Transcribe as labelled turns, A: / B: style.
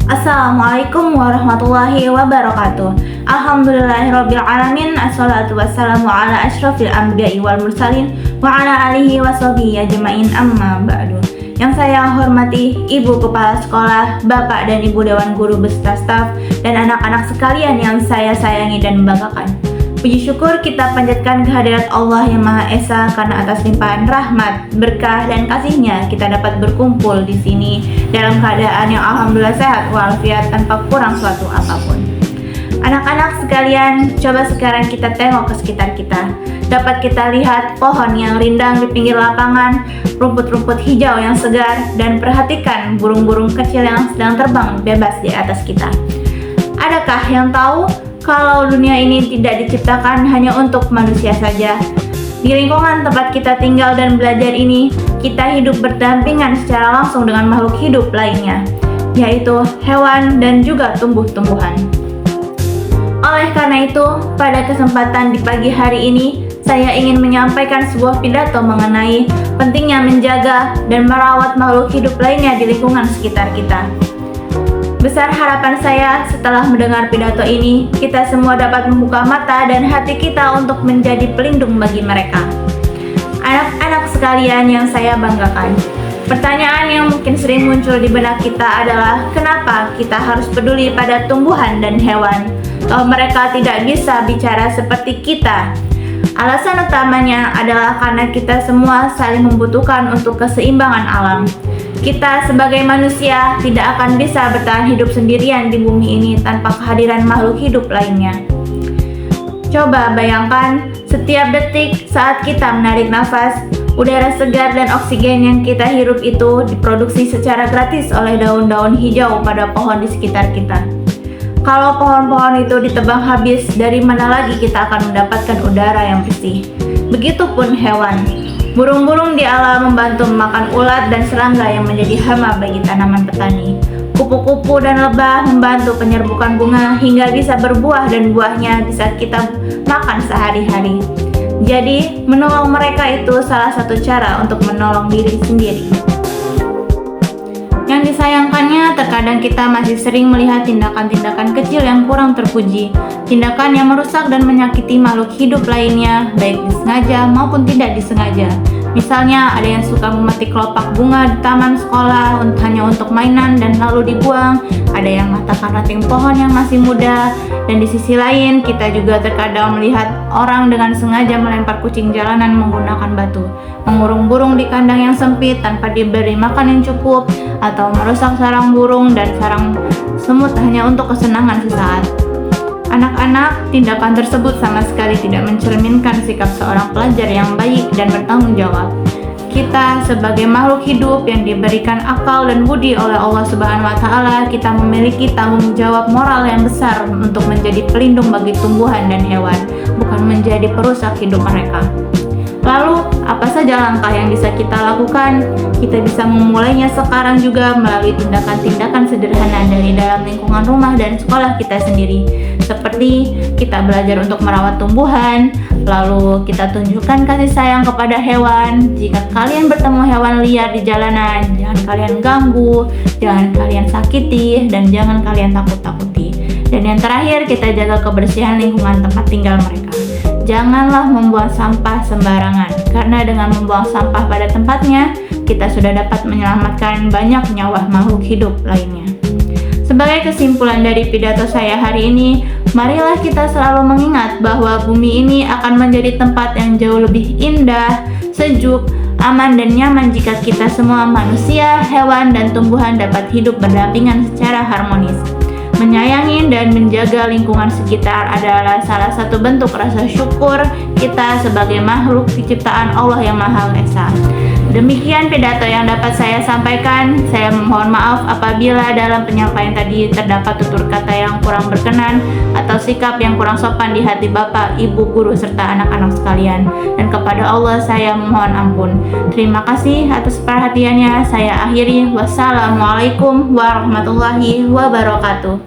A: Assalamualaikum warahmatullahi wabarakatuh. Alhamdulillahirabbil alamin. Assalatu wassalamu ala asyrofil anbiya'i wal mursalin wa ala alihi washabihi ajmain, amma ba'du. Yang saya hormati Ibu Kepala Sekolah, Bapak dan Ibu Dewan Guru beserta staf, dan anak-anak sekalian yang saya sayangi dan banggakan. Puji syukur kita panjatkan kehadirat Allah yang Maha Esa, karena atas limpahan rahmat, berkah dan kasih-Nya kita dapat berkumpul di sini dalam keadaan yang alhamdulillah sehat walafiat tanpa kurang suatu apapun. Anak-anak sekalian, coba sekarang kita tengok ke sekitar kita. Dapat kita lihat pohon yang rindang di pinggir lapangan, rumput-rumput hijau yang segar, dan perhatikan burung-burung kecil yang sedang terbang bebas di atas kita. Adakah yang tahu kalau dunia ini tidak diciptakan hanya untuk manusia saja? Di lingkungan tempat kita tinggal dan belajar ini, kita hidup berdampingan secara langsung dengan makhluk hidup lainnya, yaitu hewan dan juga tumbuh-tumbuhan. Oleh karena itu, pada kesempatan di pagi hari ini, saya ingin menyampaikan sebuah pidato mengenai pentingnya menjaga dan merawat makhluk hidup lainnya di lingkungan sekitar kita. Besar harapan saya setelah mendengar pidato ini, kita semua dapat membuka mata dan hati kita untuk menjadi pelindung bagi mereka. Anak-anak sekalian yang saya banggakan, pertanyaan yang mungkin sering muncul di benak kita adalah kenapa kita harus peduli pada tumbuhan dan hewan, toh mereka tidak bisa bicara seperti kita. Alasan utamanya adalah karena kita semua saling membutuhkan untuk keseimbangan alam. Kita sebagai manusia tidak akan bisa bertahan hidup sendirian di bumi ini tanpa kehadiran makhluk hidup lainnya. Coba bayangkan, setiap detik saat kita menarik nafas, udara segar dan oksigen yang kita hirup itu diproduksi secara gratis oleh daun-daun hijau pada pohon di sekitar kita. Kalau pohon-pohon itu ditebang habis, dari mana lagi kita akan mendapatkan udara yang bersih? Begitupun hewan. Burung-burung di alam membantu memakan ulat dan serangga yang menjadi hama bagi tanaman petani. Kupu-kupu dan lebah membantu penyerbukan bunga hingga bisa berbuah dan buahnya bisa kita makan sehari-hari. Jadi, menolong mereka itu salah satu cara untuk menolong diri sendiri. Yang disayangkannya, terkadang kita masih sering melihat tindakan-tindakan kecil yang kurang terpuji, tindakan yang merusak dan menyakiti makhluk hidup lainnya, baik disengaja maupun tidak disengaja. Misalnya, ada yang suka memetik kelopak bunga di taman sekolah hanya untuk mainan dan lalu dibuang, ada yang mengatakan ranting pohon yang masih muda, dan di sisi lain, kita juga terkadang melihat orang dengan sengaja melempar kucing jalanan menggunakan batu, mengurung burung di kandang yang sempit tanpa diberi makan yang cukup, atau merusak sarang burung dan sarang semut hanya untuk kesenangan sesaat. Anak-anak, tindakan tersebut sama sekali tidak mencerminkan sikap seorang pelajar yang baik dan bertanggung jawab. Kita sebagai makhluk hidup yang diberikan akal dan budi oleh Allah Subhanahu wa Ta'ala, kita memiliki tanggung jawab moral yang besar untuk menjadi pelindung bagi tumbuhan dan hewan, bukan menjadi perusak hidup mereka. Lalu, apa saja langkah yang bisa kita lakukan? Kita bisa memulainya sekarang juga melalui tindakan-tindakan sederhana dari dalam lingkungan rumah dan sekolah kita sendiri. Seperti kita belajar untuk merawat tumbuhan, lalu kita tunjukkan kasih sayang kepada hewan. Jika kalian bertemu hewan liar di jalanan, jangan kalian ganggu, jangan kalian sakiti, dan jangan kalian takut-takuti. Dan yang terakhir, kita jaga kebersihan lingkungan tempat tinggal mereka. Janganlah membuang sampah sembarangan, karena dengan membuang sampah pada tempatnya, kita sudah dapat menyelamatkan banyak nyawa makhluk hidup lainnya. Sebagai kesimpulan dari pidato saya hari ini, marilah kita selalu mengingat bahwa bumi ini akan menjadi tempat yang jauh lebih indah, sejuk, aman dan nyaman jika kita semua manusia, hewan, dan tumbuhan dapat hidup berdampingan secara harmonis. Menyayangi dan menjaga lingkungan sekitar adalah salah satu bentuk rasa syukur kita sebagai makhluk ciptaan Allah yang Maha Esa. Demikian pidato yang dapat saya sampaikan. Saya mohon maaf apabila dalam penyampaian tadi terdapat tutur kata yang kurang berkenan atau sikap yang kurang sopan di hati Bapak, Ibu, Guru, serta anak-anak sekalian. Dan kepada Allah saya mohon ampun. Terima kasih atas perhatiannya. Saya akhiri. Wassalamualaikum warahmatullahi wabarakatuh.